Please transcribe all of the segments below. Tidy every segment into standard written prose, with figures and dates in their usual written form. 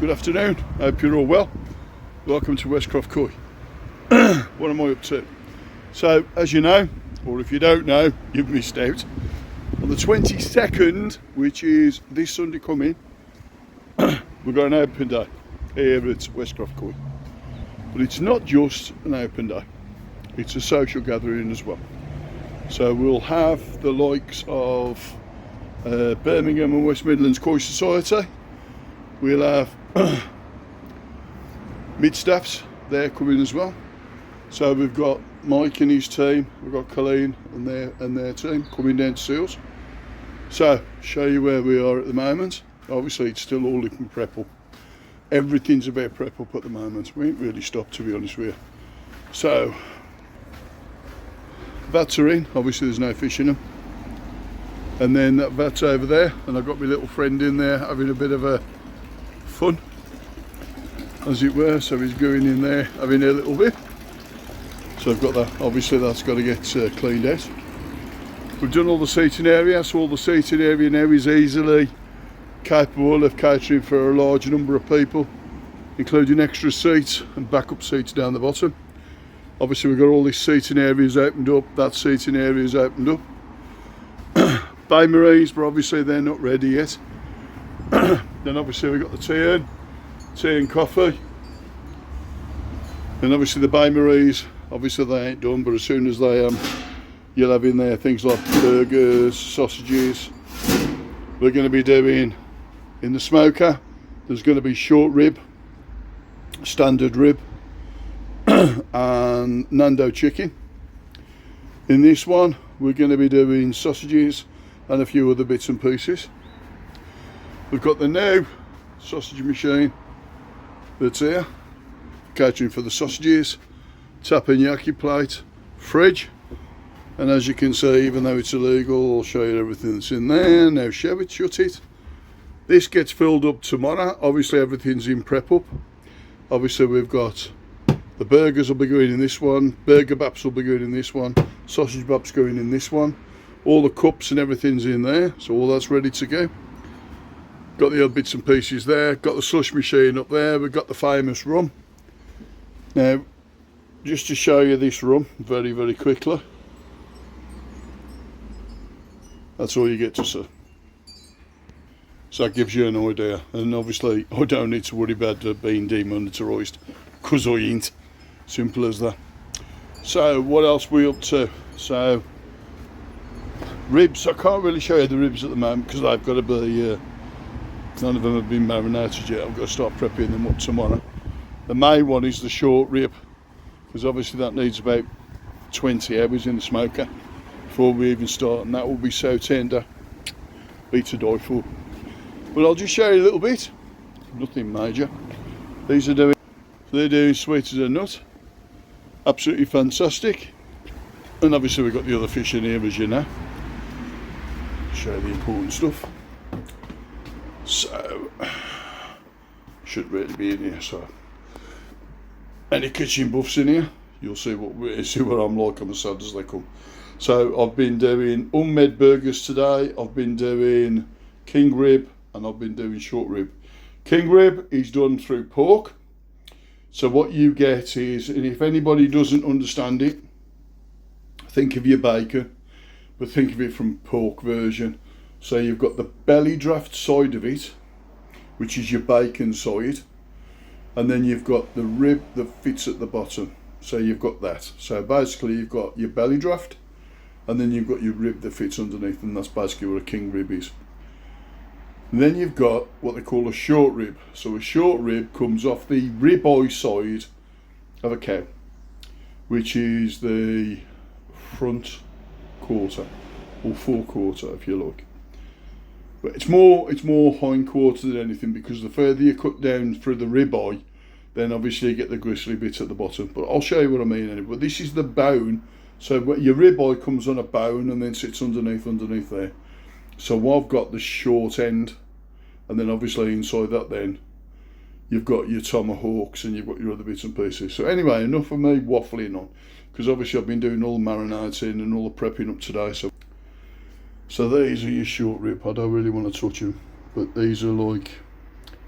Good afternoon, I hope you're all well. Welcome to Westcroft Koi. What am I up to? So, as you know, or if you don't know, you've missed out. On the 22nd, which is this Sunday coming, we've got an open day here at Westcroft Koi. But it's not just an open day, it's a social gathering as well. So we'll have the likes of Birmingham and West Midlands Koi Society. We'll have mid-staffs there coming as well. So we've got Mike and his team, we've got Colleen and their team coming down to see us. So, show you where we are at the moment. Obviously it's still all looking prep up. Everything's about prep up at the moment. We ain't really stopped, to be honest with you. So, vats are in, obviously there's no fish in them. And then that vat's over there, and I've got my little friend in there having a bit of a fun, as it were. So he's going in there having a little bit. So I've got that, obviously that's got to get cleaned out. We've done all the seating area, so all the seating area now is easily capable of catering for a large number of people, including extra seats and backup seats down the bottom. Obviously we've got all these seating areas opened up, that seating area is opened up. Bay Maries, but obviously they're not ready yet. Then obviously we've got the tea and coffee. And obviously the Bay Maries, obviously they ain't done, but as soon as they you'll have in there things like burgers, sausages. We're going to be doing in the smoker, there's going to be short rib, standard rib, and Nando chicken. In this one we're going to be doing sausages and a few other bits and pieces. We've got the new sausage machine that's here, catering for the sausages, teppanyaki plate, fridge, and as you can see, even though it's illegal, I'll show you everything that's in there. Now show it, shut it. This gets filled up tomorrow. Obviously everything's in prep up. Obviously we've got the burgers will be going in this one, burger baps will be going in this one, sausage baps going in this one. All the cups and everything's in there, so all that's ready to go. Got the other bits and pieces there, got the slush machine up there, we've got the famous rum. Now, just to show you this rum very, very quickly. That's all you get to see. So that gives you an idea, and obviously I don't need to worry about being demonitorised, because I ain't. Simple as that. So what else we up to? So ribs, I can't really show you the ribs at the moment because they've got to be, none of them have been marinated yet. I've got to start prepping them up tomorrow. The main one is the short rib, because obviously that needs about 20 hours in the smoker before we even start, and that will be so tender, be to die for. But I'll just show you a little bit, nothing major. These are doing, they're doing sweet as a nut, absolutely fantastic. And obviously we've got the other fish in here, as you know. Show you the important stuff. So, should really be in here. So, any kitchen buffs in here, you'll see what I'm like. I'm as sad as they come. So I've been doing unmade burgers today. I've been doing king rib and I've been doing short rib. King rib is done through pork. So what you get is, and if anybody doesn't understand it, think of your bacon, but think of it from pork version. So you've got the belly draft side of it, which is your bacon side, and then you've got the rib that fits at the bottom. So you've got that. So basically you've got your belly draft, and then you've got your rib that fits underneath, and that's basically what a king rib is. And then you've got what they call a short rib. So a short rib comes off the ribeye side of a cow, which is the front quarter, or forequarter if you like. But it's more hind quarter than anything, because the further you cut down through the ribeye, then obviously you get the gristly bit at the bottom. But I'll show you what I mean anyway. But this is the bone. So your ribeye comes on a bone and then sits underneath there. So I've got the short end, and then obviously inside that then you've got your tomahawks and you've got your other bits and pieces. So anyway, enough of me waffling on, because obviously I've been doing all the marinating and all the prepping up today. So these are your short rib. I don't really want to touch them, but these are like,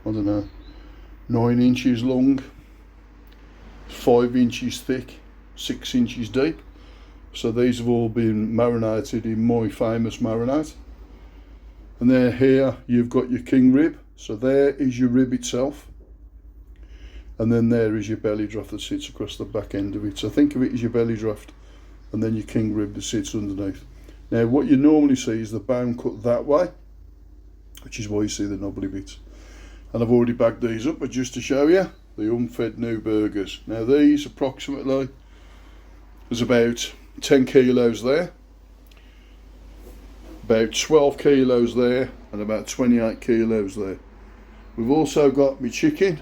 I don't know, 9 inches long, 5 inches thick, 6 inches deep. So these have all been marinated in my famous marinade. And then here you've got your king rib. So there is your rib itself. And then there is your belly draft that sits across the back end of it. So think of it as your belly draft and then your king rib that sits underneath. Now what you normally see is the bone cut that way, which is why you see the knobbly bits. And I've already bagged these up, but just to show you, the unfed new burgers. Now these approximately, there's about 10 kilos there, about 12 kilos there, and about 28 kilos there. We've also got my chicken,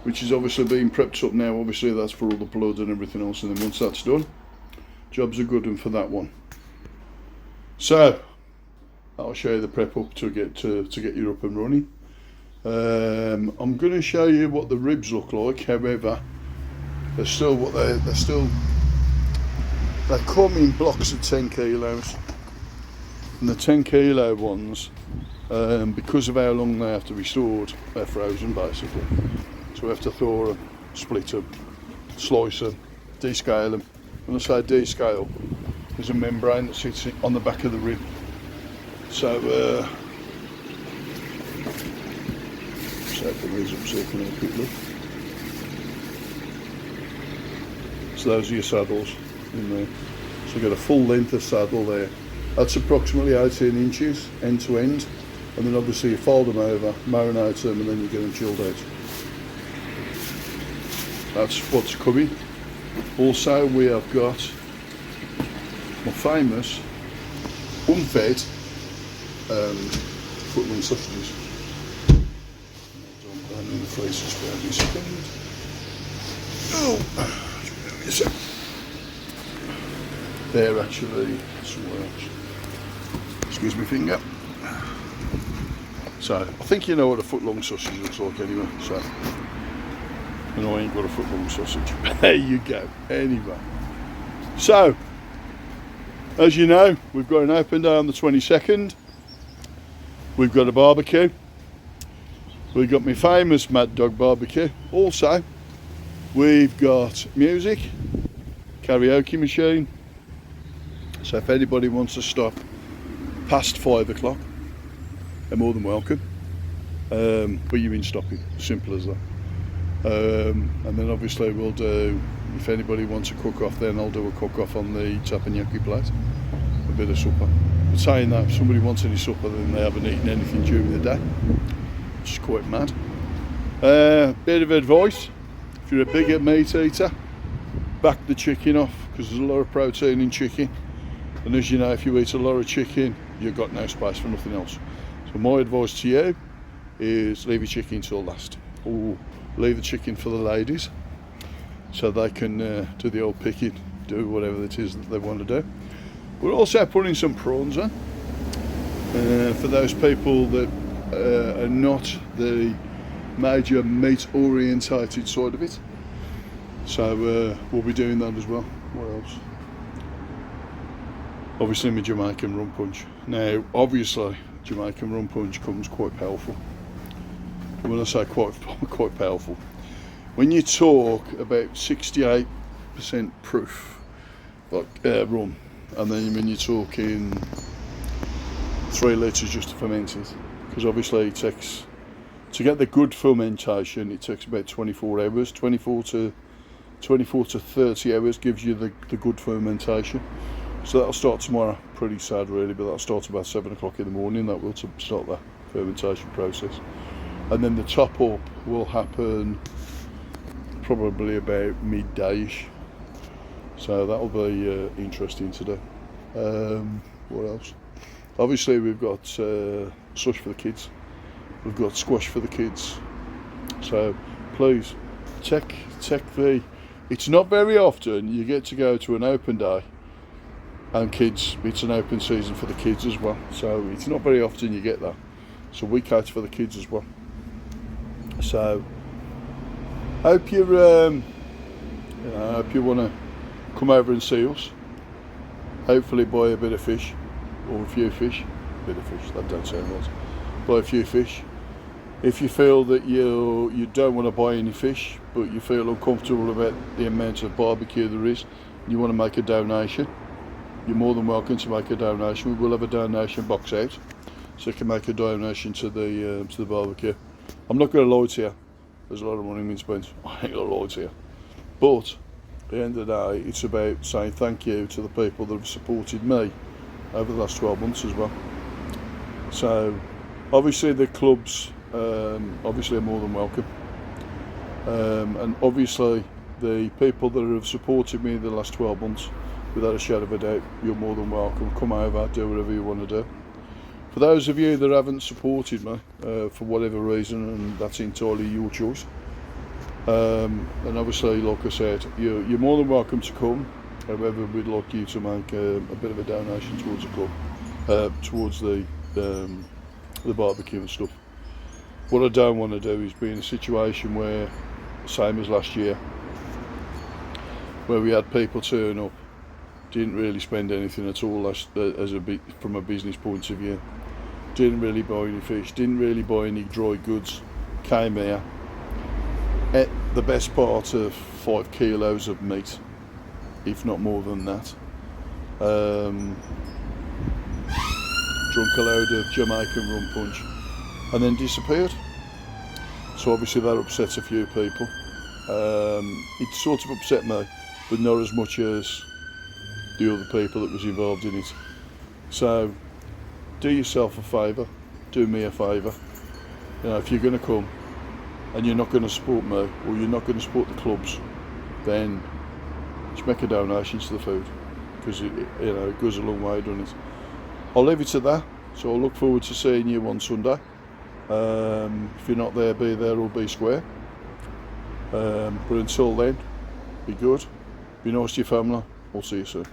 which is obviously being prepped up now. Obviously that's for all the blood and everything else, and then once that's done, job's a good one for that one. So I'll show you the prep up to get you up and running. I'm going to show you what the ribs look like. However, they're still what they come in blocks of 10 kilos, and the 10 kilo ones, because of how long they have to be stored, they're frozen basically. So we have to thaw them, split them, slice them, descale them. When I say descale, there's a membrane that sits on the back of the rib. So open these up so you can have a quick look. So those are your saddles in there. So you've got a full length of saddle there. That's approximately 18 inches end to end. And then obviously you fold them over, marinate them, and then you get them chilled out. That's what's coming. Also we have got my famous unfed foot-long sausages. Down in the freezer, spare me a second. Oh, they're actually somewhere else. Excuse me, finger. So I think you know what a foot-long sausage looks like anyway. So, and I ain't got a foot-long sausage. There you go. Anyway, so as you know, we've got an open day on the 22nd. We've got a barbecue. We've got my famous Mad Dog barbecue. Also, we've got music, karaoke machine. So if anybody wants to stop past 5 o'clock, they're more than welcome. But you mean stopping, simple as that. And then obviously we'll do, if anybody wants a cook-off, then I'll do a cook-off on the teppanyaki plate, a bit of supper. But saying that, if somebody wants any supper, then they haven't eaten anything during the day, which is quite mad. Bit of advice, if you're a bigger meat eater, back the chicken off, because there's a lot of protein in chicken. And as you know, if you eat a lot of chicken, you've got no space for nothing else. So my advice to you is leave your chicken till last. Or leave the chicken for the ladies, so they can do the old picking, do whatever it is that they want to do. We're also putting some prawns on for those people that are not the major meat orientated side of it. So we'll be doing that as well. What else? Obviously my Jamaican rum punch. Now obviously Jamaican rum punch comes quite powerful. When I say quite powerful, when you talk about 68% proof, like rum, and then when you're talking 3 litres just to ferment it, because obviously it takes, to get the good fermentation, it takes about 24 hours, 24 to 30 hours gives you the good fermentation. So that'll start tomorrow. Pretty sad really, but that'll start about 7 o'clock in the morning. That will start the fermentation process. And then the top up will happen probably about midday-ish. So that'll be interesting to do. What else? Obviously we've got slush for the kids. We've got squash for the kids. So please check the. It's not very often you get to go to an open day and kids. It's an open season for the kids as well. So it's not very often you get that. So we cater for the kids as well. So hope you hope you want to come over and see us. Hopefully buy a bit of fish or a few fish. That don't sound right. Buy a few fish, If you feel that you don't want to buy any fish, but you feel uncomfortable about the amount of barbecue there is, you want to make a donation, you're more than welcome to make a donation. We will have a donation box out, so you can make a donation to the barbecue. I'm not going to lie to you, there's a lot of money being spent. I ain't going to lie to you. But at the end of the day, it's about saying thank you to the people that have supported me over the last 12 months as well. So obviously the clubs obviously are more than welcome, and obviously the people that have supported me the last 12 months, without a shadow of a doubt, you're more than welcome. Come over, do whatever you want to do. For those of you that haven't supported me for whatever reason, and that's entirely your choice, and obviously, like I said, you're more than welcome to come. However, we'd like you to make a bit of a donation towards the club, towards the barbecue and stuff. What I don't want to do is be in a situation where, same as last year, where we had people turn up, didn't really spend anything at all from a business point of view, didn't really buy any fish, didn't really buy any dry goods, came here, ate the best part of 5 kilos of meat, if not more than that, drunk a load of Jamaican rum punch, and then disappeared. So obviously that upsets a few people. It sort of upset me, but not as much as the other people that was involved in it. So do yourself a favour, do me a favour. You know, if you're going to come and you're not going to support me, or you're not going to support the clubs, then just make a donation to the food, because it goes a long way, doesn't it? I'll leave it to that. So I look forward to seeing you on Sunday. If you're not there, be there or be square. But until then, be good, be nice to your family. I'll see you soon.